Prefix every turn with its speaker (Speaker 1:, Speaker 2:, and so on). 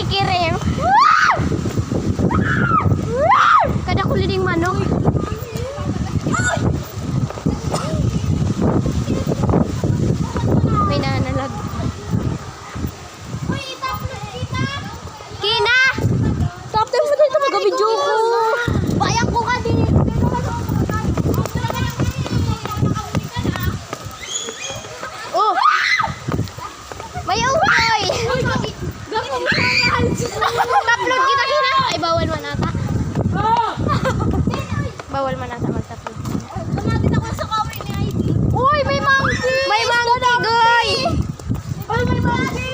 Speaker 1: kikiring. Kada kulining manok. May nanalag. Kina! Top time mo dito mag-video ko. Bayang ko ka din. Oh! May ukoy! Mag-upload kita Kina. Ay, bawal man ata. Bawal man ata mag-upload.
Speaker 2: Tumatin ako sa cover ni ID.
Speaker 1: Uy, may monkey! May monkey, guy!
Speaker 2: Ay, may monkey!